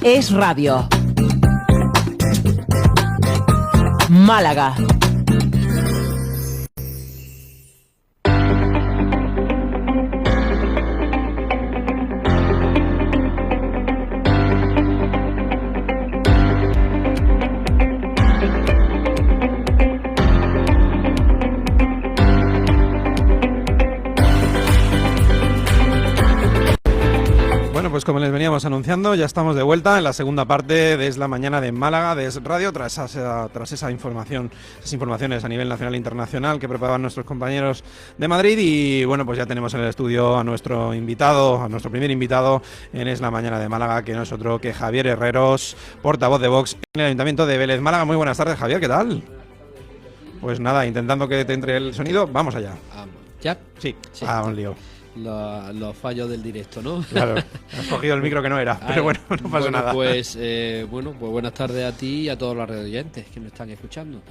Es Radio. Málaga. Pues como les veníamos anunciando, ya estamos de vuelta en la segunda parte de Es la Mañana de Málaga, de Es Radio, tras esa información, esas informaciones a nivel nacional e internacional que preparaban nuestros compañeros de Madrid. Y bueno, pues ya tenemos en el estudio a nuestro invitado, a nuestro primer invitado en Es la Mañana de Málaga, que no es otro que Javier Herreros, portavoz de Vox en el Ayuntamiento de Vélez Málaga. Muy buenas tardes, Javier, ¿qué tal? Pues nada, intentando que te entre el sonido, vamos allá. ¿Ya? Sí, un lío. Los fallos del directo, ¿no? Claro, has cogido el micro que no era, pero bueno, no pasa nada. Pues buenas tardes a ti y a todos los radioyentes que nos están escuchando.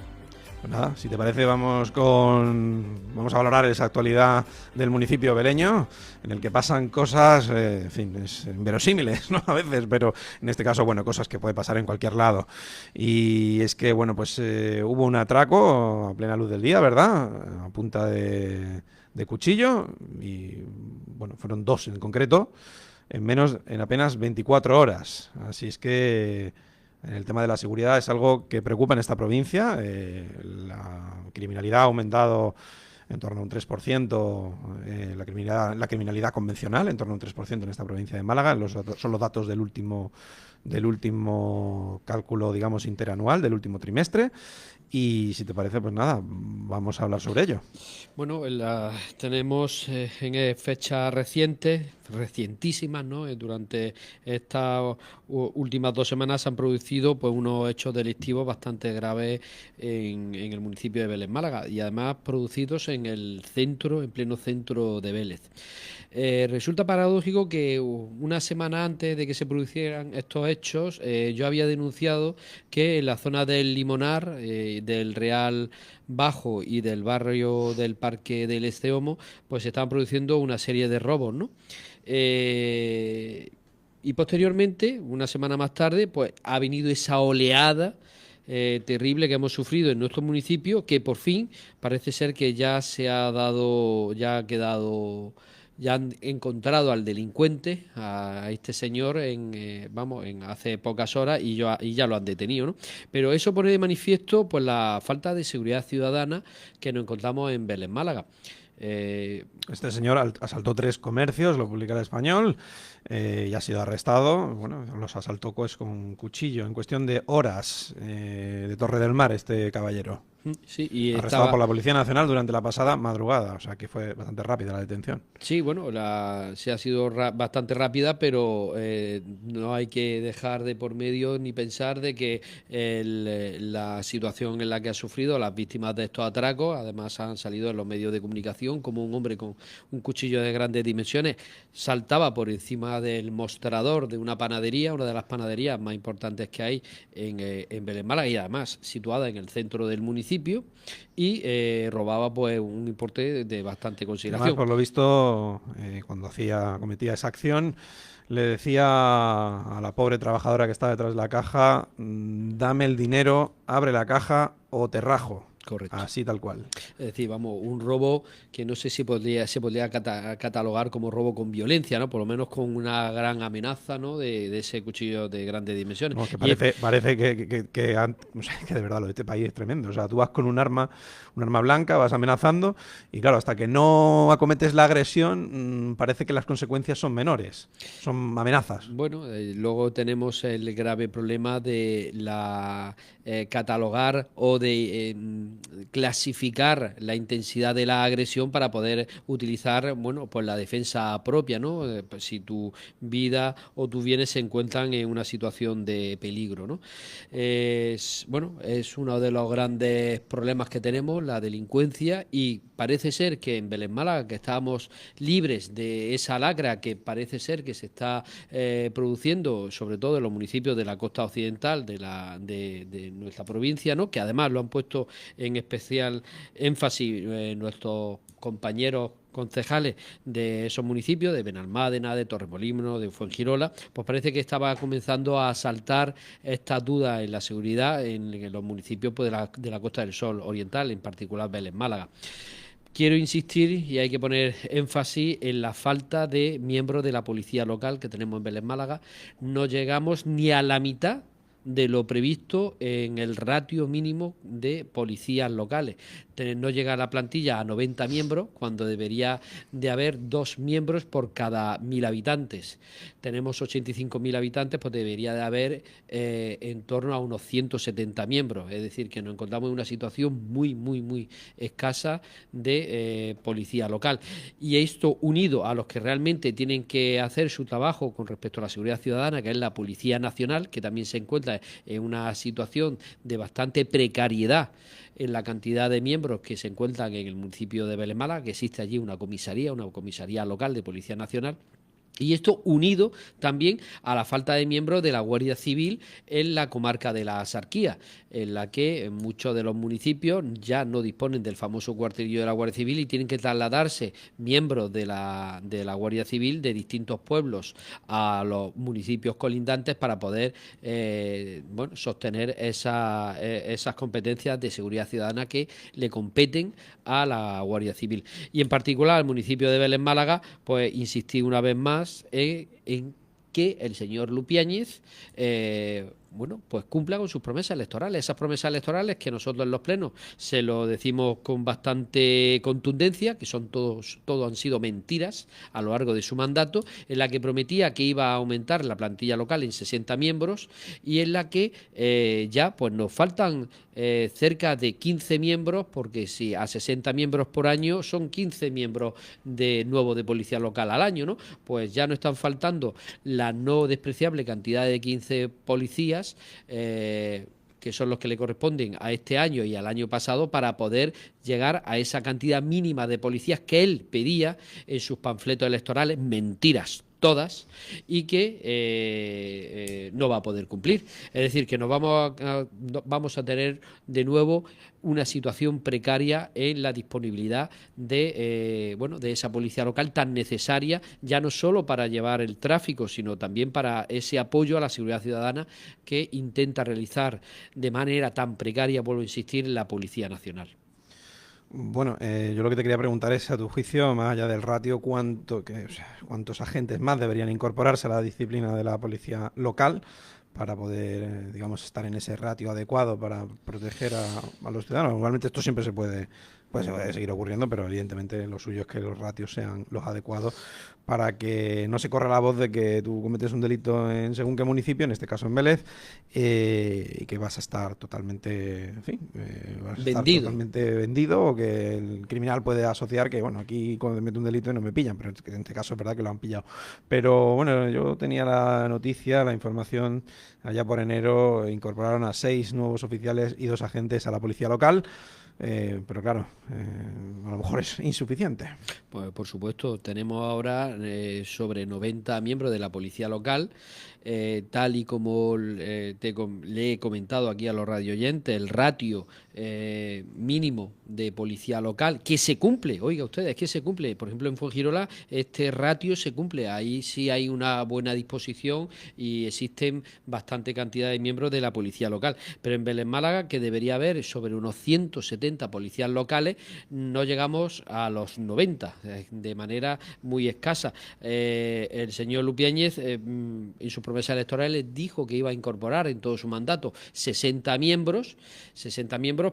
Pues nada, si te parece vamos a valorar esa actualidad del municipio veleño, en el que pasan cosas, en fin, inverosímiles, ¿no? A veces, pero en este caso, bueno, cosas que puede pasar en cualquier lado. Y es que, bueno, pues hubo un atraco a plena luz del día, ¿verdad? A punta de cuchillo, y bueno, fueron dos en concreto, en apenas 24 horas. Así es que el tema de la seguridad es algo que preocupa en esta provincia. La criminalidad ha aumentado en torno a un 3%, la criminalidad convencional en torno a un 3% en esta provincia de Málaga. Son los datos del último cálculo, digamos, interanual, del último trimestre. Y si te parece, pues nada, vamos a hablar sobre ello. Bueno, tenemos en fechas recientísimas, ¿no? Durante estas últimas 2 semanas se han producido pues unos hechos delictivos bastante graves en el municipio de Vélez Málaga, y además producidos en pleno centro de Vélez. Resulta paradójico que una semana antes de que se produjeran estos hechos, yo había denunciado que en la zona del Limonar, del Real Bajo y del barrio del Parque del Esteomo, pues se estaban produciendo una serie de robos, ¿no? Y posteriormente, una semana más tarde, pues ha venido esa oleada terrible que hemos sufrido en nuestro municipio, que por fin parece ser que ya han encontrado al delincuente, a este señor, hace pocas horas, y ya lo han detenido, ¿no? Pero eso pone de manifiesto pues la falta de seguridad ciudadana que nos encontramos en Vélez Málaga. Este señor asaltó 3 comercios, lo publica El Español, y ha sido arrestado. Bueno, los asaltó pues con cuchillo en cuestión de horas, de Torre del Mar, este caballero. Sí, y arrestado por la Policía Nacional durante la pasada madrugada, o sea que fue bastante rápida la detención. Sí, bueno, sí ha sido bastante rápida, pero no hay que dejar de por medio ni pensar de que la situación en la que ha sufrido las víctimas de estos atracos, además han salido en los medios de comunicación como un hombre con un cuchillo de grandes dimensiones saltaba por encima del mostrador de una panadería, una de las panaderías más importantes que hay en Vélez Málaga, y además situada en el centro del municipio, y robaba pues un importe de bastante consideración. Además, por lo visto, cuando cometía esa acción, le decía a la pobre trabajadora que está detrás de la caja: dame el dinero, abre la caja o te rajo. Correcto. Así tal cual. Es decir, un robo que no sé si se podría catalogar como robo con violencia, ¿no? Por lo menos con una gran amenaza, ¿no? De ese cuchillo de grandes dimensiones. No, que parece que de verdad lo de este país es tremendo. O sea, tú vas con un arma blanca, vas amenazando, y claro, hasta que no acometes la agresión, parece que las consecuencias son menores, son amenazas. Bueno, luego tenemos el grave problema de catalogar o de clasificar la intensidad de la agresión para poder utilizar, bueno, pues la defensa propia, ¿no? Pues si tu vida o tus bienes se encuentran en una situación de peligro, ¿no? Es uno de los grandes problemas que tenemos, la delincuencia, y parece ser que en Vélez Málaga, que estábamos libres de esa lacra que parece ser que se está produciendo, sobre todo en los municipios de la costa occidental de nuestra provincia, ¿no? Que además lo han puesto en especial énfasis nuestros compañeros concejales de esos municipios, de Benalmádena, de Torremolinos, de Fuengirola, pues parece que estaba comenzando a saltar estas dudas en la seguridad en los municipios pues, de la Costa del Sol Oriental, en particular Vélez Málaga. Quiero insistir y hay que poner énfasis en la falta de miembros de la policía local que tenemos en Vélez Málaga. No llegamos ni a la mitad de lo previsto en el ratio mínimo de policías locales. No llega la plantilla a 90 miembros cuando debería de haber 2 miembros por cada 1.000 habitantes. Tenemos 85.000 habitantes, pues debería de haber en torno a unos 170 miembros. Es decir, que nos encontramos en una situación muy escasa de policía local. Y esto unido a los que realmente tienen que hacer su trabajo con respecto a la seguridad ciudadana, que es la Policía Nacional, que también se encuentra en una situación de bastante precariedad en la cantidad de miembros que se encuentran en el municipio de Vélez Málaga, que existe allí una comisaría local de Policía Nacional. Y esto unido también a la falta de miembros de la Guardia Civil en la comarca de la Axarquía, en la que muchos de los municipios ya no disponen del famoso cuartelillo de la Guardia Civil y tienen que trasladarse miembros de la Guardia Civil de distintos pueblos a los municipios colindantes para poder sostener esas competencias de seguridad ciudadana que le competen a la Guardia Civil. Y en particular al municipio de Vélez Málaga, pues insistí una vez más en que el señor Lupiáñez pues cumpla con sus promesas electorales, esas promesas electorales que nosotros en los plenos se lo decimos con bastante contundencia, que son todos han sido mentiras a lo largo de su mandato, en la que prometía que iba a aumentar la plantilla local en 60 miembros y en la que ya pues nos faltan cerca de 15 miembros, porque si a 60 miembros por año son 15 miembros de nuevo de policía local al año, ¿no? Pues ya no están faltando la no despreciable cantidad de 15 policías que son los que le corresponden a este año y al año pasado para poder llegar a esa cantidad mínima de policías que él pedía en sus panfletos electorales, mentiras todas, y que no va a poder cumplir. Es decir, que nos vamos a tener de nuevo una situación precaria en la disponibilidad de esa policía local tan necesaria, ya no solo para llevar el tráfico, sino también para ese apoyo a la seguridad ciudadana que intenta realizar de manera tan precaria, vuelvo a insistir, la Policía Nacional. Bueno, yo lo que te quería preguntar es, a tu juicio, más allá del ratio, ¿cuántos agentes más deberían incorporarse a la disciplina de la policía local para poder, estar en ese ratio adecuado para proteger a los ciudadanos? Normalmente esto siempre se puede seguir ocurriendo, pero evidentemente lo suyo es que los ratios sean los adecuados para que no se corra la voz de que tú cometes un delito en según qué municipio, en este caso en Vélez, y que vas a estar totalmente, vendido, o que el criminal puede asociar que, aquí cuando meto un delito no me pillan, pero en este caso es verdad que lo han pillado. Pero bueno, yo tenía la noticia, la información, allá por enero incorporaron a 6 nuevos oficiales y 2 agentes a la policía local. Pero claro, a lo mejor es insuficiente. Pues por supuesto, tenemos ahora sobre 90 miembros de la policía local, tal y como le he comentado aquí a los radioyentes, el ratio mínimo de policía local, que se cumple, oiga ustedes, que se cumple. Por ejemplo, en Fuengirola este ratio se cumple, ahí sí hay una buena disposición y existen bastante cantidad de miembros de la policía local. Pero en Vélez Málaga, que debería haber sobre unos 170 policías locales, no llegamos a los 90, de manera muy escasa. El señor Lupiáñez, en sus promesas electorales, dijo que iba a incorporar en todo su mandato 60 miembros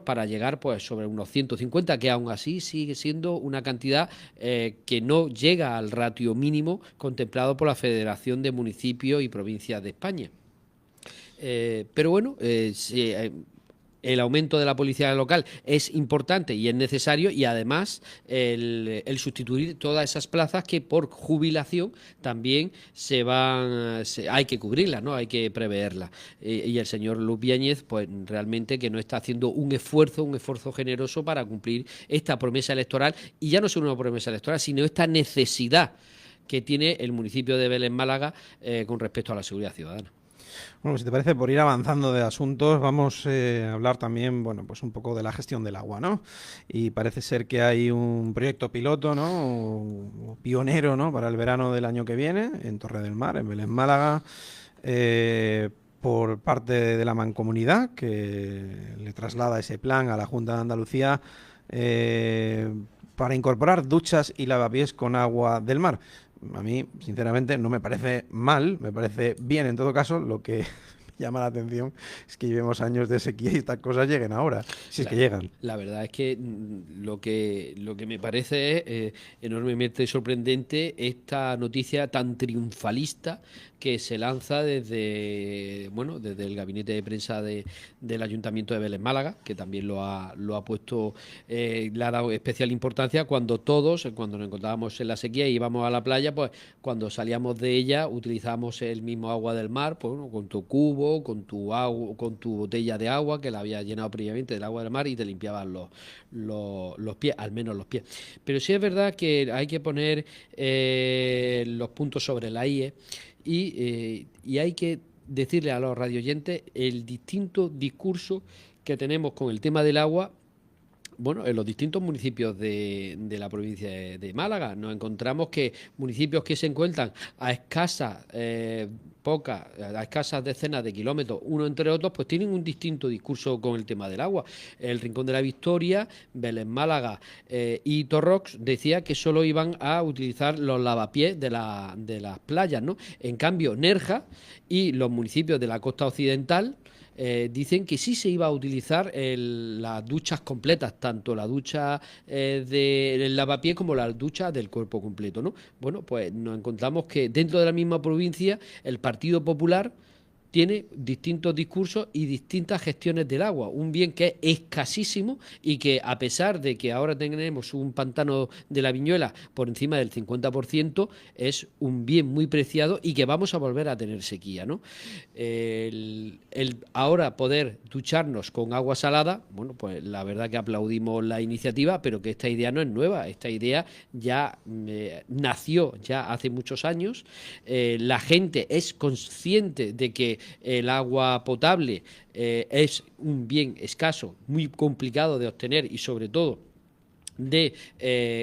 para llegar pues sobre unos 150, que aún así sigue siendo una cantidad que no llega al ratio mínimo contemplado por la Federación de Municipios y Provincias de España. Pero bueno, el aumento de la policía local es importante y es necesario, y además el sustituir todas esas plazas que por jubilación también hay que cubrirlas, ¿no? Hay que preverlas. Y el señor Lupiáñez, pues realmente que no está haciendo un esfuerzo generoso para cumplir esta promesa electoral, y ya no solo una promesa electoral, sino esta necesidad que tiene el municipio de Vélez Málaga con respecto a la seguridad ciudadana. Bueno, si te parece, por ir avanzando de asuntos, vamos a hablar también, bueno, pues un poco de la gestión del agua, ¿no? Y parece ser que hay un proyecto piloto, ¿no? O pionero, ¿no? Para el verano del año que viene, en Torre del Mar, en Vélez, Málaga, por parte de la Mancomunidad, que le traslada ese plan a la Junta de Andalucía para incorporar duchas y lavapiés con agua del mar. A mí, sinceramente, no me parece mal, me parece bien en todo caso. Lo que me llama la atención es que llevemos años de sequía y estas cosas lleguen ahora, si es que llegan. La verdad es que lo que me parece es enormemente sorprendente esta noticia tan triunfalista que se lanza desde el gabinete de prensa del Ayuntamiento de Vélez Málaga, que también lo ha puesto, le ha dado especial importancia cuando cuando nos encontrábamos en la sequía y íbamos a la playa, pues cuando salíamos de ella utilizábamos el mismo agua del mar, pues bueno, con tu cubo, con tu agua, con tu botella de agua que la había llenado previamente del agua del mar y te limpiaban los pies, al menos los pies. Pero sí es verdad que hay que poner los puntos sobre la IE y hay que decirle a los radioyentes el distinto discurso que tenemos con el tema del agua. Bueno, en los distintos municipios de la provincia de Málaga nos encontramos que municipios que se encuentran a escasas decenas de kilómetros uno entre otros, pues tienen un distinto discurso con el tema del agua. El Rincón de la Victoria, Vélez Málaga y Torrox decía que solo iban a utilizar los lavapiés de las playas, ¿no? En cambio, Nerja y los municipios de la costa occidental dicen que sí se iba a utilizar las duchas completas, tanto la ducha del lavapiés como la ducha del cuerpo completo, ¿no? Bueno, pues nos encontramos que dentro de la misma provincia el Partido Popular tiene distintos discursos y distintas gestiones del agua, un bien que es escasísimo y que a pesar de que ahora tenemos un pantano de la Viñuela por encima del 50%, es un bien muy preciado y que vamos a volver a tener sequía, ¿no? El ahora poder ducharnos con agua salada, bueno, pues la verdad que aplaudimos la iniciativa, pero que esta idea no es nueva, esta idea ya nació ya hace muchos años, la gente es consciente de que el agua potable es un bien escaso, muy complicado de obtener y sobre todo de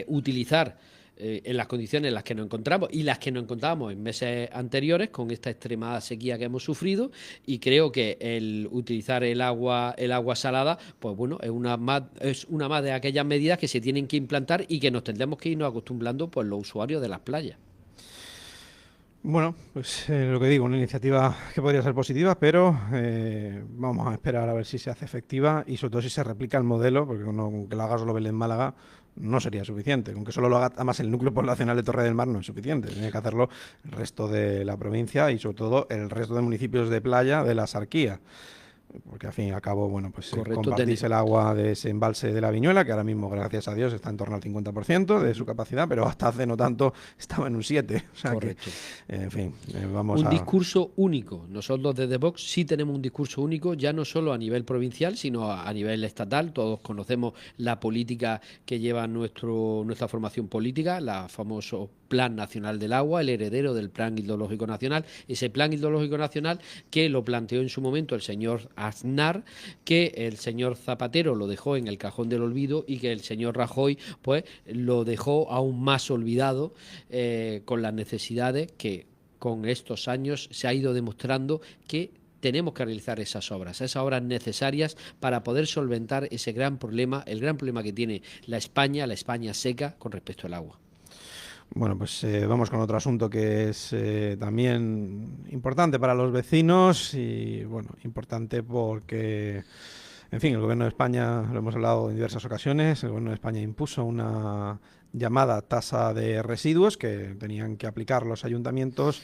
utilizar en las condiciones en las que nos encontramos y las que nos encontrábamos en meses anteriores con esta extremada sequía que hemos sufrido, y creo que el utilizar el agua salada, pues bueno, es una más de aquellas medidas que se tienen que implantar y que nos tendremos que irnos acostumbrando pues los usuarios de las playas. Bueno, pues lo que digo, una iniciativa que podría ser positiva, pero vamos a esperar a ver si se hace efectiva y sobre todo si se replica el modelo, porque con que lo haga solo Vélez Málaga no sería suficiente. Con que solo lo haga además el núcleo poblacional de Torre del Mar no es suficiente. Tiene que hacerlo el resto de la provincia y sobre todo el resto de municipios de playa de la Sarquía. Porque al fin y al cabo, bueno, pues compartís el agua de ese embalse de la Viñuela, que ahora mismo, gracias a Dios, está en torno al 50% de su capacidad, pero hasta hace no tanto estaba en un 7%. O sea correcto. En fin, vamos un discurso único. Nosotros desde Vox sí tenemos un discurso único, ya no solo a nivel provincial, sino a nivel estatal. Todos conocemos la política que lleva nuestra formación política, la famoso Plan Nacional del Agua, el heredero del Plan Hidrológico Nacional, ese Plan Hidrológico Nacional que lo planteó en su momento el señor Aznar, que el señor Zapatero lo dejó en el cajón del olvido y que el señor Rajoy pues lo dejó aún más olvidado, con las necesidades que con estos años se ha ido demostrando que tenemos que realizar esas obras necesarias para poder solventar ese gran problema, el gran problema que tiene la España seca con respecto al agua. Bueno, pues vamos con otro asunto que es también importante para los vecinos y, bueno, importante porque, en fin, el Gobierno de España, lo hemos hablado en diversas ocasiones, el Gobierno de España impuso una llamada tasa de residuos que tenían que aplicar los ayuntamientos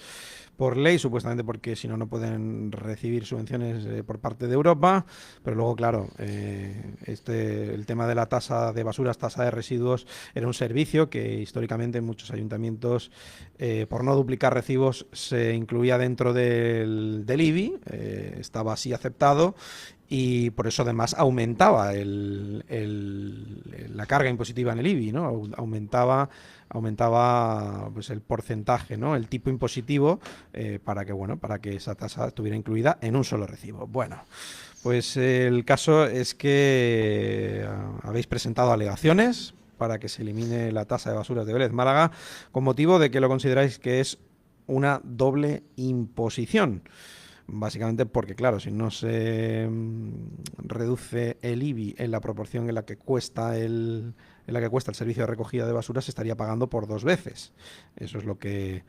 por ley, supuestamente porque si no, no pueden recibir subvenciones por parte de Europa, pero luego, claro, el tema de la tasa de basuras, tasa de residuos, era un servicio que históricamente en muchos ayuntamientos, por no duplicar recibos, se incluía dentro del IBI, estaba así aceptado, y por eso además aumentaba la carga impositiva en el IBI, ¿no? Aumentaba pues el porcentaje, ¿no? El tipo impositivo para que esa tasa estuviera incluida en un solo recibo. Bueno, pues el caso es que habéis presentado alegaciones para que se elimine la tasa de basuras de Vélez Málaga con motivo de que lo consideráis que es una doble imposición. Básicamente porque, claro, si no se reduce el IBI en la proporción en la que cuesta el servicio de recogida de basura, se estaría pagando por 2 veces. Eso es lo que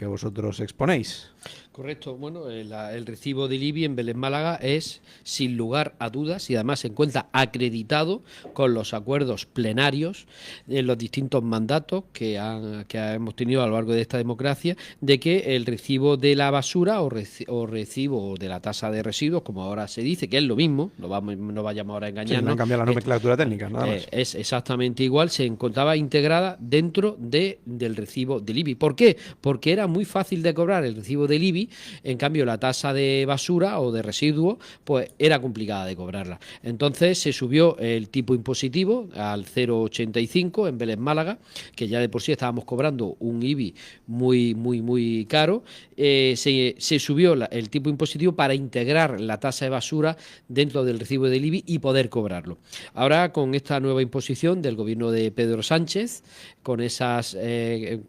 vosotros exponéis. Correcto. Bueno, el recibo del IBI en Vélez Málaga es, sin lugar a dudas, y además se encuentra acreditado con los acuerdos plenarios en los distintos mandatos que hemos tenido a lo largo de esta democracia, de que el recibo de la basura o recibo de la tasa de residuos, como ahora se dice, que es lo mismo, no vayamos ahora a engañarnos. Sí, no han cambiado la nomenclatura técnica, nada más. Es exactamente igual, se encontraba integrada dentro del recibo del IBI. ¿Por qué? Porque era muy fácil de cobrar el recibo del IBI, en cambio la tasa de basura o de residuos pues era complicada de cobrarla. Entonces se subió el tipo impositivo al 0,85 en Vélez Málaga, que ya de por sí estábamos cobrando un IBI muy caro. Se subió el tipo impositivo para integrar la tasa de basura dentro del recibo del IBI y poder cobrarlo. Ahora, con esta nueva imposición del gobierno de Pedro Sánchez, con esas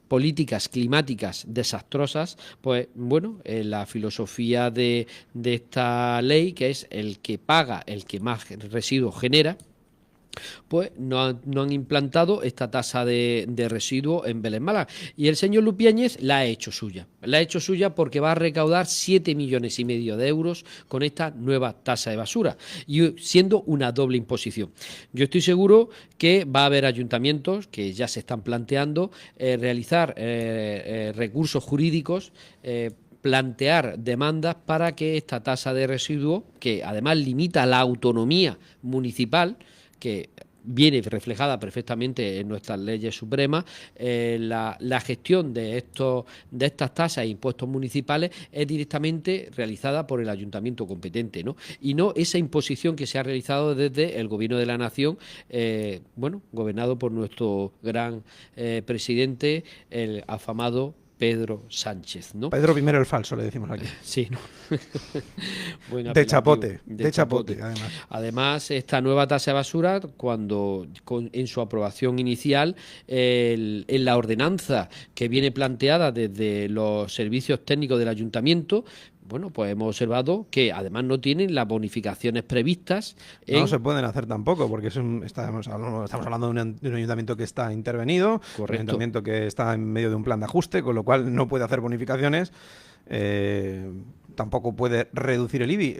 políticas climáticas desastrosas, pues bueno, la filosofía de esta ley, que es el que paga, el que más residuos genera, pues no han implantado esta tasa de residuos en Vélez Málaga. Y el señor Lupiáñez la ha hecho suya. La ha hecho suya porque va a recaudar 7,5 millones de euros con esta nueva tasa de basura, y siendo una doble imposición. Yo estoy seguro que va a haber ayuntamientos que ya se están planteando realizar recursos jurídicos, plantear demandas para que esta tasa de residuos, que además limita la autonomía municipal, que viene reflejada perfectamente en nuestras leyes supremas, la gestión de estas tasas e impuestos municipales es directamente realizada por el ayuntamiento competente, ¿no? Y no esa imposición que se ha realizado desde el Gobierno de la Nación, gobernado por nuestro gran presidente, el afamado Pedro Sánchez, ¿no? Pedro I el Falso, le decimos aquí. Sí, ¿no? De chapote, además. Además, esta nueva tasa de basura, en su aprobación inicial, en la ordenanza que viene planteada desde los servicios técnicos del ayuntamiento, bueno, pues hemos observado que además no tienen las bonificaciones previstas. No se pueden hacer tampoco, porque estamos hablando de un ayuntamiento que está intervenido, Correcto. Un ayuntamiento que está en medio de un plan de ajuste, con lo cual no puede hacer bonificaciones. Tampoco puede reducir el IBI.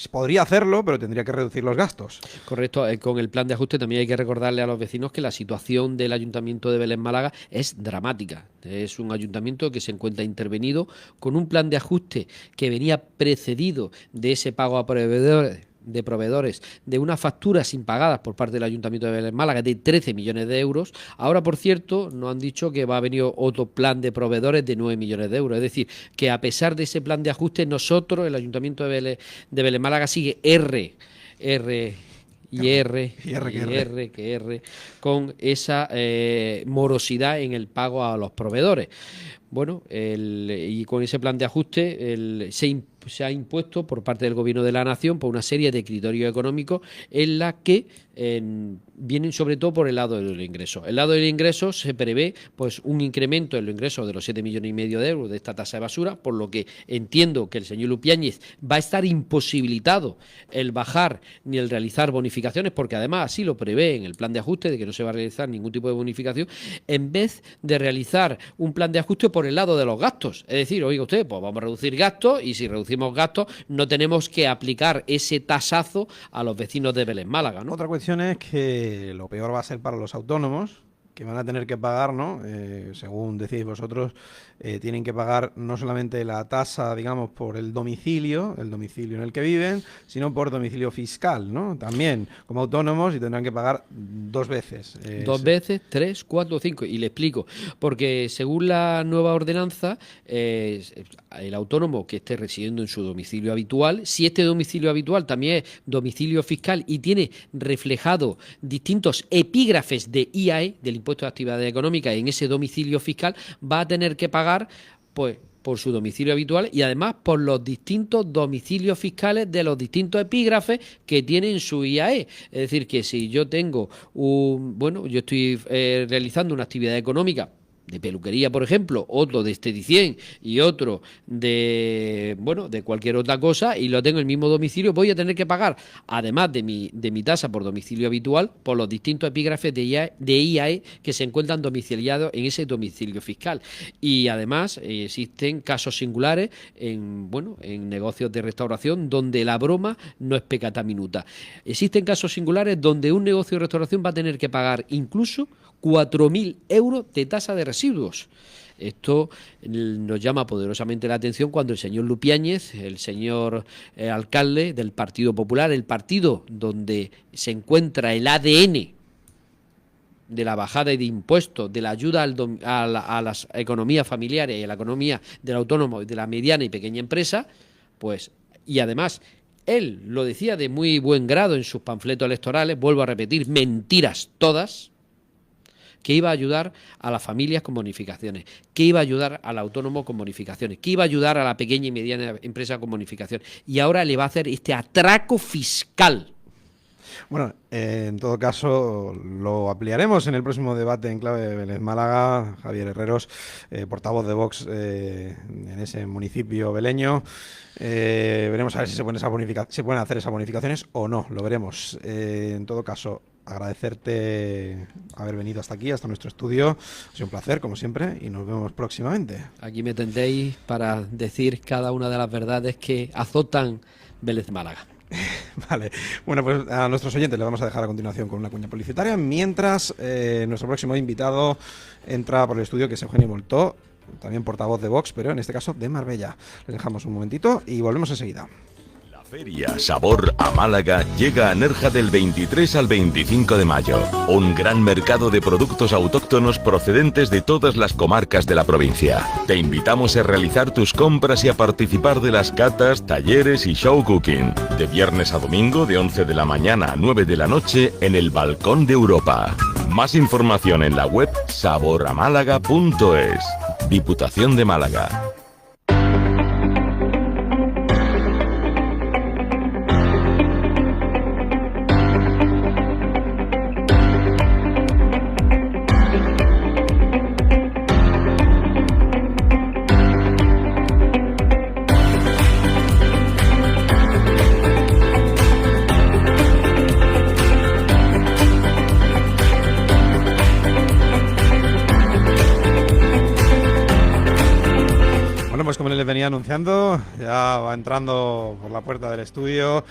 Podría hacerlo, pero tendría que reducir los gastos. Correcto. Con el plan de ajuste también hay que recordarle a los vecinos que la situación del Ayuntamiento de Vélez Málaga es dramática. Es un ayuntamiento que se encuentra intervenido con un plan de ajuste que venía precedido de ese pago a proveedores de unas facturas impagadas por parte del Ayuntamiento de Vélez Málaga de 13 millones de euros. Ahora, por cierto, nos han dicho que va a venir otro plan de proveedores de 9 millones de euros. Es decir, que a pesar de ese plan de ajuste, nosotros, el Ayuntamiento de Vélez Málaga, sigue con esa morosidad en el pago a los proveedores. Bueno, y con ese plan de ajuste se ha impuesto por parte del Gobierno de la Nación por una serie de criterios económicos en la que vienen sobre todo por el lado de los ingresos. El lado de los ingresos se prevé pues un incremento en los ingresos de los 7,5 millones de euros de esta tasa de basura, por lo que entiendo que el señor Lupiáñez va a estar imposibilitado el bajar ni el realizar bonificaciones, porque además así lo prevé en el plan de ajuste, de que no se va a realizar ningún tipo de bonificación, en vez de realizar un plan de ajuste por el lado de los gastos. Es decir, oiga usted, pues vamos a reducir gastos, y si reducimos gastos no tenemos que aplicar ese tasazo a los vecinos de Vélez Málaga, ¿no? Otra cuestión es que lo peor va a ser para los autónomos, que van a tener que pagar, ¿no? Según decís vosotros, tienen que pagar no solamente la tasa, digamos, por el domicilio en el que viven, sino por domicilio fiscal, ¿no? También como autónomos, y tendrán que pagar 2 veces. 2 veces, 3, 4, 5. Y le explico. Porque según la nueva ordenanza, el autónomo que esté residiendo en su domicilio habitual, si este domicilio habitual también es domicilio fiscal y tiene reflejado distintos epígrafes de IAE, del Impuesto de Actividades Económicas, en ese domicilio fiscal, va a tener que pagar, pues, por su domicilio habitual y además por los distintos domicilios fiscales de los distintos epígrafes que tienen su IAE. Es decir, que si yo tengo yo estoy realizando una actividad económica de peluquería, por ejemplo, otro de esteticien y otro de cualquier otra cosa, y lo tengo en el mismo domicilio, voy a tener que pagar, además de mi tasa por domicilio habitual, por los distintos epígrafes de IAE que se encuentran domiciliados en ese domicilio fiscal. Y además existen casos singulares en negocios de restauración donde la broma no es peccata minuta. Existen casos singulares donde un negocio de restauración va a tener que pagar incluso 4.000 euros de tasa de residuos. Esto nos llama poderosamente la atención cuando el señor Lupiáñez, el señor alcalde del Partido Popular, el partido donde se encuentra el ADN de la bajada de impuestos, de la ayuda a las economías familiares y a la economía del autónomo y de la mediana y pequeña empresa, pues, y además él lo decía de muy buen grado en sus panfletos electorales, vuelvo a repetir, mentiras todas, que iba a ayudar a las familias con bonificaciones, que iba a ayudar al autónomo con bonificaciones, que iba a ayudar a la pequeña y mediana empresa con bonificaciones. Y ahora le va a hacer este atraco fiscal. Bueno, en todo caso, lo ampliaremos en el próximo debate en clave Vélez Málaga. Javier Herreros, portavoz de Vox en ese municipio beleño. Veremos a ver si se pueden hacer esas bonificaciones o no, lo veremos. En todo caso, agradecerte haber venido hasta aquí, hasta nuestro estudio. Ha sido un placer, como siempre, y nos vemos próximamente. Aquí me tendréis para decir cada una de las verdades que azotan Vélez Málaga. Vale, bueno, pues a nuestros oyentes les vamos a dejar a continuación con una cuña publicitaria, mientras nuestro próximo invitado entra por el estudio, que es Eugenio Moltó, también portavoz de Vox, pero en este caso de Marbella. Les dejamos un momentito y volvemos enseguida. Feria Sabor a Málaga llega a Nerja del 23 al 25 de mayo. Un gran mercado de productos autóctonos procedentes de todas las comarcas de la provincia. Te invitamos a realizar tus compras y a participar de las catas, talleres y show cooking. De viernes a domingo de 11 de la mañana a 9 de la noche en el Balcón de Europa. Más información en la web saboramálaga.es. Diputación de Málaga. Pues como les venía anunciando, ya va entrando por la puerta del estudio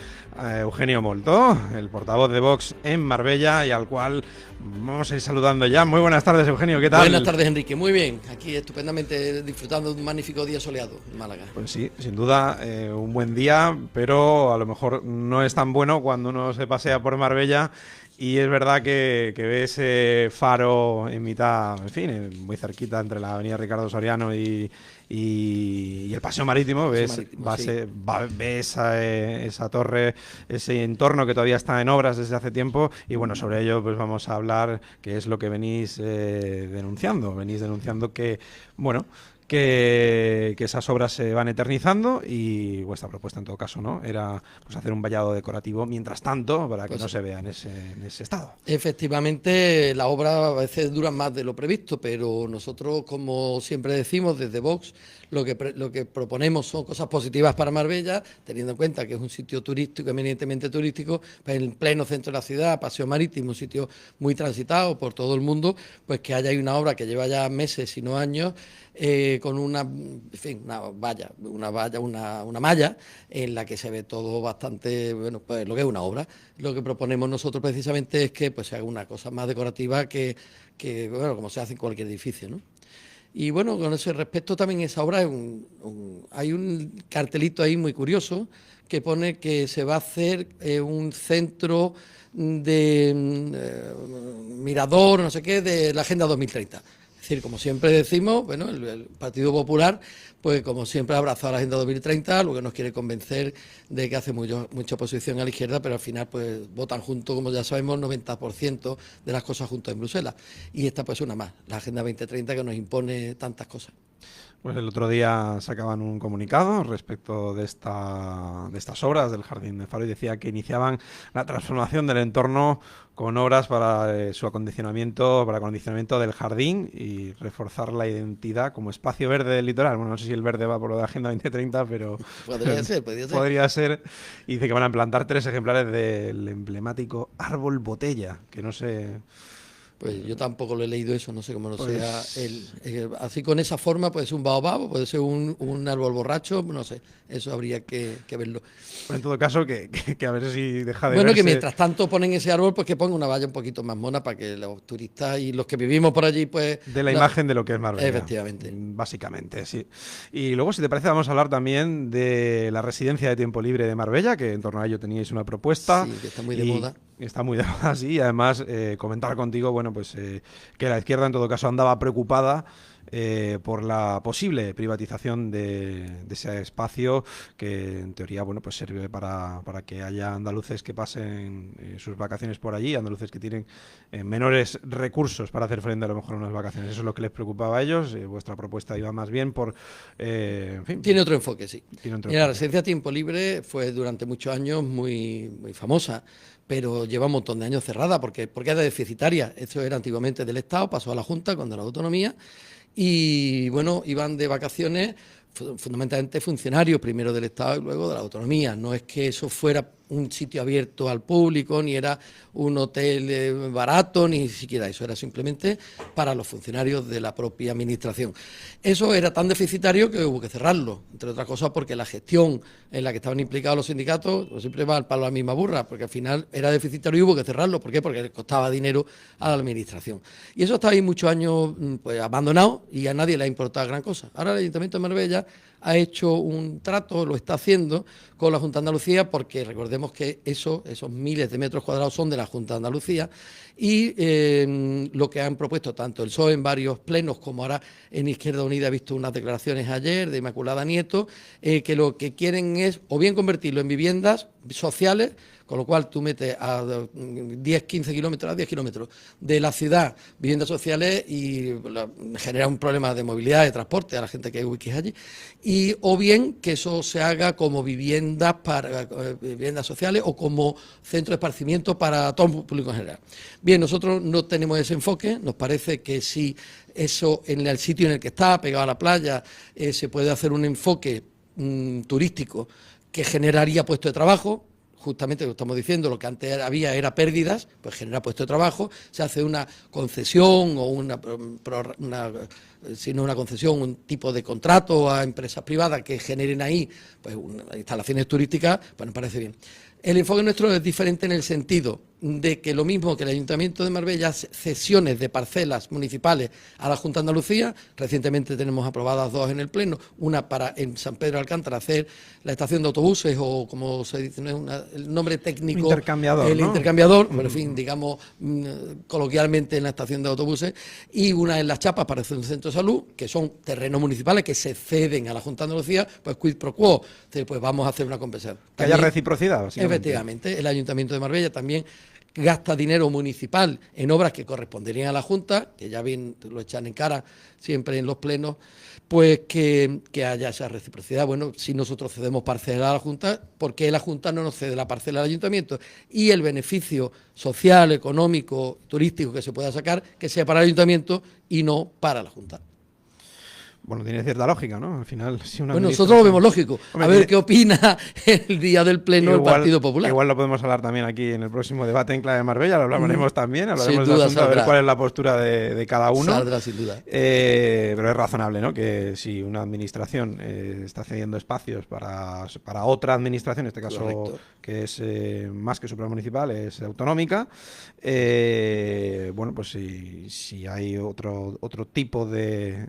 Eugenio Moltó, el portavoz de Vox en Marbella, y al cual vamos a ir saludando ya. Muy buenas tardes, Eugenio, ¿qué tal? Buenas tardes, Enrique, muy bien, aquí estupendamente disfrutando de un magnífico día soleado en Málaga. Pues sí, sin duda, un buen día, pero a lo mejor no es tan bueno cuando uno se pasea por Marbella. Y es verdad que ve ese faro en mitad, en fin, muy cerquita entre la avenida Ricardo Soriano y el Paseo Marítimo. Ves esa torre, ese entorno que todavía está en obras desde hace tiempo. Y bueno, sobre ello pues vamos a hablar, que es lo que venís denunciando. Venís denunciando que, bueno, que esas obras se van eternizando, y vuestra propuesta en todo caso, ¿no?, era pues hacer un vallado decorativo mientras tanto para que pues no se vea en ese estado. Efectivamente, las obras a veces duran más de lo previsto, pero nosotros, como siempre decimos desde Vox, lo que proponemos son cosas positivas para Marbella, teniendo en cuenta que es un sitio turístico, eminentemente turístico, pues en pleno centro de la ciudad, paseo marítimo, un sitio muy transitado por todo el mundo, pues que haya ahí una obra que lleva ya meses, si no años, con una malla en la que se ve todo bastante, bueno, pues lo que es una obra. Lo que proponemos nosotros precisamente es que pues se haga una cosa más decorativa que bueno, como se hace en cualquier edificio, ¿no? Y bueno, con ese respecto también esa obra hay un cartelito ahí muy curioso que pone que se va a hacer un centro de mirador, no sé qué, de la Agenda 2030. Es decir, como siempre decimos, bueno, el Partido Popular, pues como siempre ha abrazado la Agenda 2030, lo que nos quiere convencer de que hace mucha oposición a la izquierda, pero al final pues votan juntos, como ya sabemos, 90% de las cosas juntas en Bruselas. Y esta pues una más, la Agenda 2030 que nos impone tantas cosas. Pues el otro día sacaban un comunicado respecto de estas obras del Jardín del Faro y decía que iniciaban la transformación del entorno con obras para su acondicionamiento, para acondicionamiento del jardín y reforzar la identidad como espacio verde del litoral. Bueno, no sé si el verde va por lo de Agenda 2030, pero podría ser. Y dice que van a implantar 3 ejemplares del emblemático árbol botella, que no sé... Pues yo tampoco lo he leído eso, no sé cómo no sea. Así con esa forma puede ser un baobab, puede ser un árbol borracho, no sé, eso habría que verlo. En todo caso, que a ver si deja de Bueno, verse... que mientras tanto ponen ese árbol, pues que ponga una valla un poquito más mona para que los turistas y los que vivimos por allí, pues... De la imagen de lo que es Marbella. Efectivamente. Básicamente, sí. Y luego, si te parece, vamos a hablar también de la residencia de tiempo libre de Marbella, que en torno a ello teníais una propuesta. Sí, que está muy de moda. Está muy de moda, sí, y además comentar contigo, bueno, pues que la izquierda en todo caso andaba preocupada por la posible privatización de ese espacio que en teoría, bueno, pues sirve para que haya andaluces que pasen sus vacaciones por allí, andaluces que tienen menores recursos para hacer frente a lo mejor a unas vacaciones. Eso es lo que les preocupaba a ellos. Vuestra propuesta iba más bien por... en fin, tiene otro enfoque, sí. Tiene otro Mira, la enfoque. residencia Tiempo Libre fue durante muchos años muy, muy famosa, pero lleva un montón de años cerrada porque era deficitaria. Esto era antiguamente del Estado, pasó a la Junta cuando la autonomía y bueno, iban de vacaciones fundamentalmente funcionarios, primero del Estado y luego de la autonomía. No es que eso fuera un sitio abierto al público, ni era un hotel barato, ni siquiera eso, era simplemente para los funcionarios de la propia administración. Eso era tan deficitario que hubo que cerrarlo, entre otras cosas porque la gestión en la que estaban implicados los sindicatos pues siempre va al palo a la misma burra, porque al final era deficitario y hubo que cerrarlo. ¿Por qué? Porque le costaba dinero a la administración. Y eso estaba ahí muchos años pues abandonado y a nadie le ha importado gran cosa. Ahora el Ayuntamiento de Marbella ha hecho un trato, lo está haciendo con la Junta de Andalucía, porque recordemos que esos miles de metros cuadrados son de la Junta de Andalucía, y lo que han propuesto tanto el PSOE en varios plenos como ahora en Izquierda Unida, he visto unas declaraciones ayer de Inmaculada Nieto, que lo que quieren es o bien convertirlo en viviendas sociales, con lo cual tú metes a 10 kilómetros de la ciudad viviendas sociales y genera un problema de movilidad, de transporte a la gente que es allí, o bien que eso se haga como viviendas sociales o como centro de esparcimiento para todo el público en general. Bien, nosotros no tenemos ese enfoque, nos parece que si eso en el sitio en el que está, pegado a la playa, se puede hacer un enfoque turístico que generaría puestos de trabajo. Justamente lo que estamos diciendo, lo que antes había era pérdidas, pues genera puesto de trabajo, se hace una concesión o si no una concesión, un tipo de contrato a empresas privadas que generen ahí pues instalaciones turísticas, pues nos parece bien. El enfoque nuestro es diferente en el sentido de que lo mismo que el Ayuntamiento de Marbella hace cesiones de parcelas municipales a la Junta de Andalucía. Recientemente tenemos aprobadas 2 en el Pleno, una para en San Pedro de Alcántara hacer la estación de autobuses o como se dice, no es el nombre técnico, intercambiador, el ¿no? intercambiador, pero en fin, digamos coloquialmente en la estación de autobuses, y una en Las Chapas para hacer un centro de salud, que son terrenos municipales que se ceden a la Junta de Andalucía, pues quid pro quo, pues vamos a hacer una compensación. Que haya reciprocidad, básicamente. Efectivamente, el Ayuntamiento de Marbella también gasta dinero municipal en obras que corresponderían a la Junta, que ya bien lo echan en cara siempre en los plenos, pues que haya esa reciprocidad. Bueno, si nosotros cedemos parcela a la Junta, ¿por qué la Junta no nos cede la parcela al Ayuntamiento? Y el beneficio social, económico, turístico que se pueda sacar, que sea para el Ayuntamiento y no para la Junta. Bueno, tiene cierta lógica, ¿no? Al final, si una Bueno, nosotros lo vemos lógico. Hombre, A ver tiene- qué opina el día del Pleno del Partido Popular. Igual lo podemos hablar también aquí en el próximo debate en Clave Marbella, lo hablaremos también, hablaremos Sin del duda asunto, a ver saldrá. cuál es la postura de cada uno. Saldrá sin duda. Pero es razonable, ¿no? Que si una administración está cediendo espacios para otra administración, en este caso Correcto. que es más que supramunicipal, es autonómica, bueno, pues si hay otro tipo de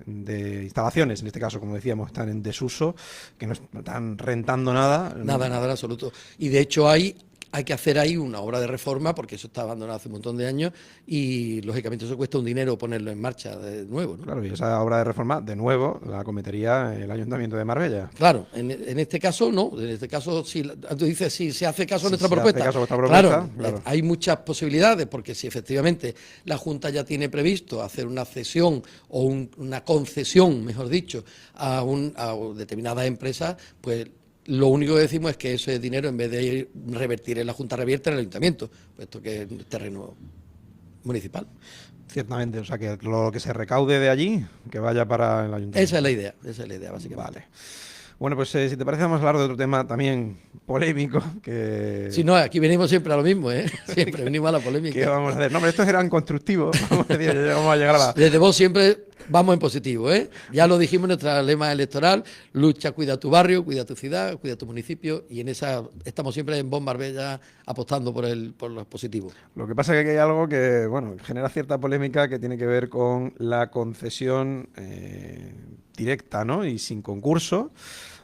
instalaciones, en este caso, como decíamos, están en desuso, que no están rentando nada. Nada, nada en absoluto. Y de hecho hay que hacer ahí una obra de reforma porque eso está abandonado hace un montón de años y lógicamente eso cuesta un dinero ponerlo en marcha de nuevo, ¿no? Claro, y esa obra de reforma, de nuevo, la cometería el Ayuntamiento de Marbella. Claro, en este caso no, en este caso sí, tú dices si se hace caso a Si nuestra se hace propuesta. caso a vuestra propuesta, claro, claro. hay muchas posibilidades porque si efectivamente la Junta ya tiene previsto hacer una cesión o una concesión, mejor dicho, a determinadas empresas, pues lo único que decimos es que ese dinero, en vez de revertir en la Junta, revierte en el Ayuntamiento, puesto que es terreno municipal. Ciertamente, o sea, que lo que se recaude de allí, que vaya para el Ayuntamiento. Esa es la idea, básicamente. Vale. Bueno, pues si te parece, vamos a hablar de otro tema también polémico, que... Si no, aquí venimos siempre a lo mismo, ¿eh? Siempre venimos a la polémica. ¿Qué vamos a hacer? No, pero estos eran constructivos. Vamos a decir, ya vamos a llegar a la... Desde vos siempre vamos en positivo, ¿eh? Ya lo dijimos en nuestra lema electoral, lucha, cuida tu barrio, cuida tu ciudad, cuida tu municipio, y en esa estamos siempre en Vox Marbella apostando por los positivos. Lo que pasa es que aquí hay algo que, bueno, genera cierta polémica que tiene que ver con la concesión directa, ¿no? Y sin concurso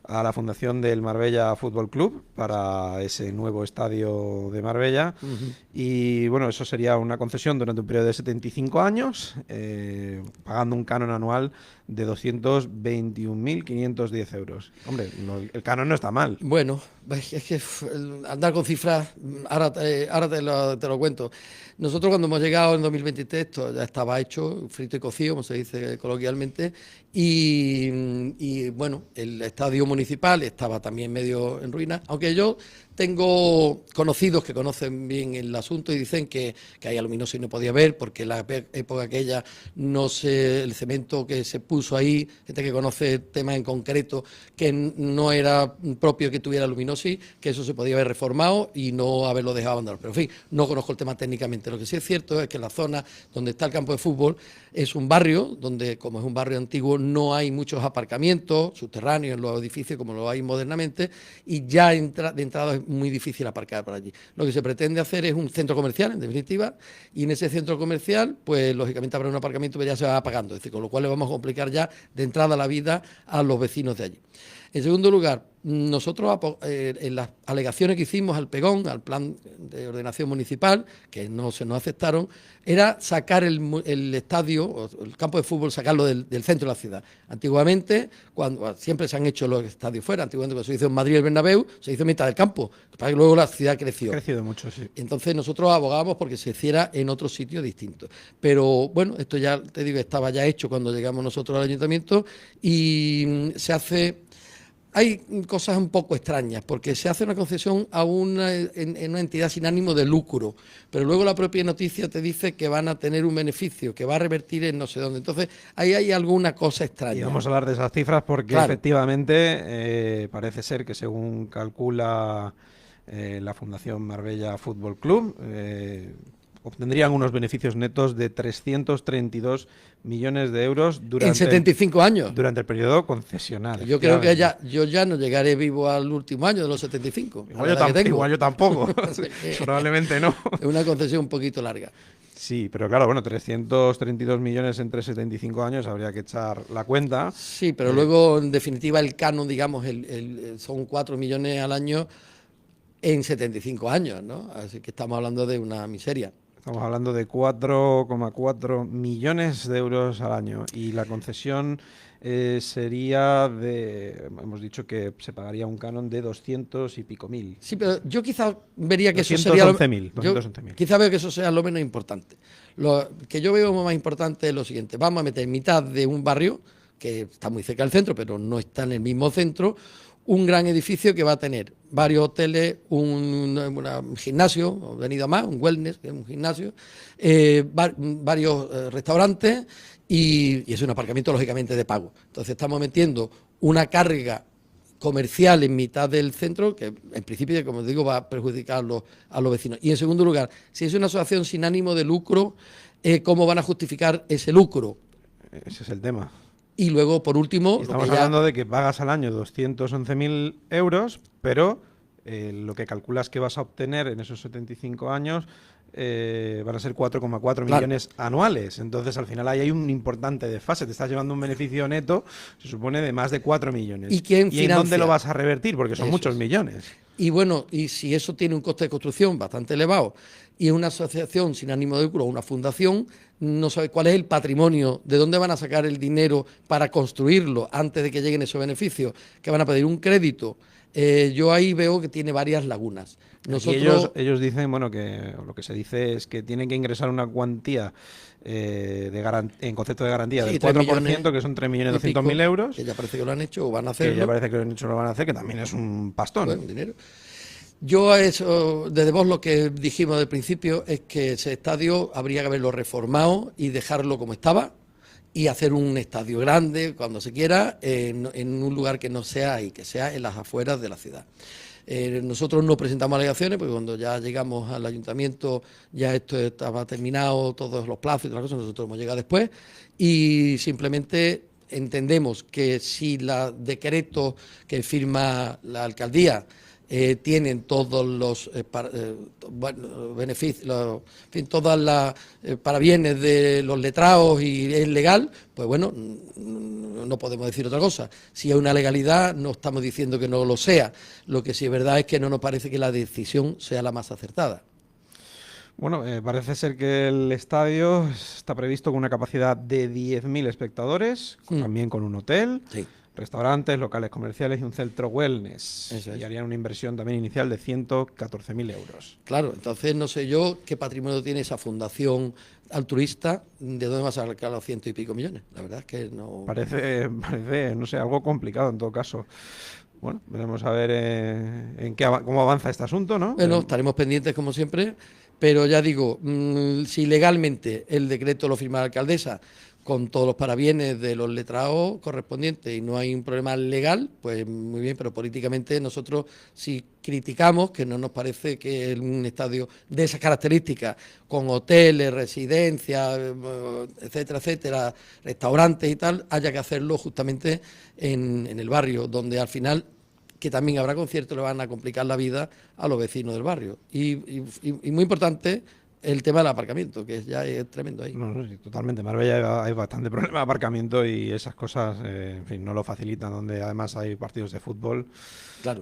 a la fundación del Marbella Fútbol Club para ese nuevo estadio de Marbella. Y bueno, eso sería una concesión durante un periodo de 75 años, pagando un canon anual de 221.510 euros. Hombre, el canon no está mal. Bueno, es que andar con cifras, ahora te lo cuento. Nosotros cuando hemos llegado en 2023, esto ya estaba hecho, frito y cocido, como se dice coloquialmente, y bueno, el estadio municipal estaba también medio en ruina, aunque yo tengo conocidos que conocen bien el asunto y dicen que hay aluminosis no podía haber porque en la época aquella no sé, el cemento que se puso ahí, gente que conoce temas en concreto, que no era propio que tuviera aluminosis, que eso se podía haber reformado y no haberlo dejado abandonado. Pero en fin, no conozco el tema técnicamente. Lo que sí es cierto es que la zona donde está el campo de fútbol es un barrio donde, como es un barrio antiguo, no hay muchos aparcamientos subterráneos en los edificios como lo hay modernamente y ya de entrada es muy difícil aparcar por allí. Lo que se pretende hacer es un centro comercial, en definitiva, y en ese centro comercial, pues lógicamente habrá un aparcamiento que ya se va apagando, es decir, con lo cual le vamos a complicar ya de entrada la vida a los vecinos de allí. En segundo lugar, nosotros en las alegaciones que hicimos al PEGON, al Plan de Ordenación Municipal, que no se nos aceptaron, era sacar el estadio, o el campo de fútbol, sacarlo del centro de la ciudad. Antiguamente, cuando siempre se han hecho los estadios fuera, antiguamente cuando se hizo en Madrid el Bernabéu, se hizo en mitad del campo, para que luego la ciudad creció. Ha crecido mucho, sí. Entonces nosotros abogábamos porque se hiciera en otro sitio distinto. Pero bueno, esto ya, te digo, estaba ya hecho cuando llegamos nosotros al ayuntamiento y se hace... Hay cosas un poco extrañas, porque se hace una concesión a una entidad sin ánimo de lucro, pero luego la propia noticia te dice que van a tener un beneficio, que va a revertir en no sé dónde. Entonces, ahí hay alguna cosa extraña. Y vamos a hablar de esas cifras porque Claro. efectivamente parece ser que según calcula la Fundación Marbella Fútbol Club, obtendrían unos beneficios netos de 332 millones de euros en 75 años. durante el periodo concesional. Yo creo que yo ya no llegaré vivo al último año de los 75. Igual yo tampoco. Probablemente no. Es una concesión un poquito larga. Sí, pero claro, bueno, 332 millones entre 75 años, habría que echar la cuenta. Sí, pero luego, en definitiva, el canon, digamos, son 4 millones al año en 75 años, ¿no? Así que estamos hablando de una miseria. Estamos hablando de 4,4 millones de euros al año y la concesión sería hemos dicho que se pagaría un canon de 200 y pico mil. Sí, pero yo quizá vería que eso sería... 211.000. Quizá veo que eso sea lo menos importante. Lo que yo veo más importante es lo siguiente. Vamos a meter en mitad de un barrio, que está muy cerca del centro, pero no está en el mismo centro, un gran edificio que va a tener varios hoteles, un gimnasio, venido a más, un wellness, que es un gimnasio, varios restaurantes y es un aparcamiento lógicamente de pago. Entonces estamos metiendo una carga comercial en mitad del centro que en principio, como digo, va a perjudicar a los vecinos. Y en segundo lugar, si es una asociación sin ánimo de lucro, ¿cómo van a justificar ese lucro? Ese es el tema. Y luego, por último... Estamos hablando de que pagas al año 211.000 euros, pero lo que calculas que vas a obtener en esos 75 años van a ser 4,4 millones anuales. Entonces, al final ahí hay un importante desfase. Te estás llevando un beneficio neto, se supone, de más de 4 millones. ¿Y quién en dónde lo vas a revertir? Porque son muchos millones. Y bueno, y si eso tiene un coste de construcción bastante elevado y es una asociación sin ánimo de lucro o una fundación, no sabe cuál es el patrimonio, de dónde van a sacar el dinero para construirlo antes de que lleguen esos beneficios, que van a pedir un crédito. Yo ahí veo que tiene varias lagunas. Ellos dicen, bueno, que lo que se dice es que tienen que ingresar una cuantía en concepto de garantía del 4%, millones, que son 3.200.000 euros. Que ya parece que lo han hecho o van a hacerlo. Que ya parece que lo van a hacer, que también es un pastón. Bueno, dinero. Yo a eso, desde vos lo que dijimos del principio es que ese estadio habría que haberlo reformado y dejarlo como estaba y hacer un estadio grande cuando se quiera en un lugar que no sea ahí, que sea en las afueras de la ciudad. Nosotros no presentamos alegaciones porque cuando ya llegamos al ayuntamiento ya esto estaba terminado, todos los plazos y todas las cosas, nosotros hemos llegado después y simplemente entendemos que si los decretos que firma la alcaldía tienen todos los beneficios, todas las parabienes de los letrados y es legal, pues bueno, no podemos decir otra cosa. Si hay una legalidad, no estamos diciendo que no lo sea. Lo que sí es verdad es que no nos parece que la decisión sea la más acertada. Bueno, parece ser que el estadio está previsto con una capacidad de 10.000 espectadores, también con un hotel. Sí. Restaurantes, locales comerciales y un centro wellness. Eso es. Y harían una inversión también inicial de 114.000 euros. Claro, entonces no sé yo qué patrimonio tiene esa fundación altruista, de dónde va a sacar los 100 y pico millones. La verdad es que no... Parece, no sé, algo complicado en todo caso. Bueno, veremos a ver cómo avanza este asunto, ¿no? Bueno, estaremos pendientes como siempre, pero ya digo, si legalmente el decreto lo firma la alcaldesa, con todos los parabienes de los letrados correspondientes y no hay un problema legal, pues muy bien, pero políticamente nosotros si criticamos, que no nos parece que un estadio de esas características, con hoteles, residencias, etcétera, etcétera, restaurantes y tal, haya que hacerlo justamente en el barrio, donde al final, que también habrá conciertos, le van a complicar la vida a los vecinos del barrio. Y muy importante, el tema del aparcamiento, que ya es tremendo ahí. No, sí, totalmente. En Marbella hay bastante problema de aparcamiento y esas cosas, en fin, no lo facilitan, donde además hay partidos de fútbol. Claro.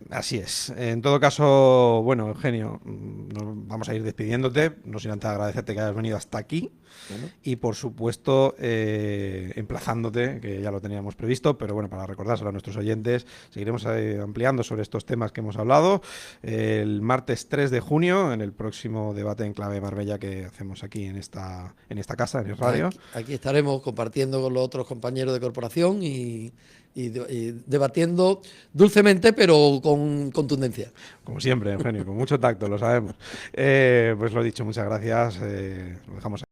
Así es. En todo caso, bueno, Eugenio, vamos a ir despidiéndote, no sin antes agradecerte que hayas venido hasta aquí. Bueno. Y por supuesto, emplazándote, que ya lo teníamos previsto, pero bueno, para recordárselo a nuestros oyentes, seguiremos ampliando sobre estos temas que hemos hablado el martes 3 de junio, en el próximo debate en clave Marbella que hacemos aquí en esta casa, en el radio. Aquí estaremos compartiendo con los otros compañeros de corporación y debatiendo dulcemente, pero con contundencia. Como siempre, Eugenio, con mucho tacto, lo sabemos. Pues lo dicho, muchas gracias. Lo dejamos aquí.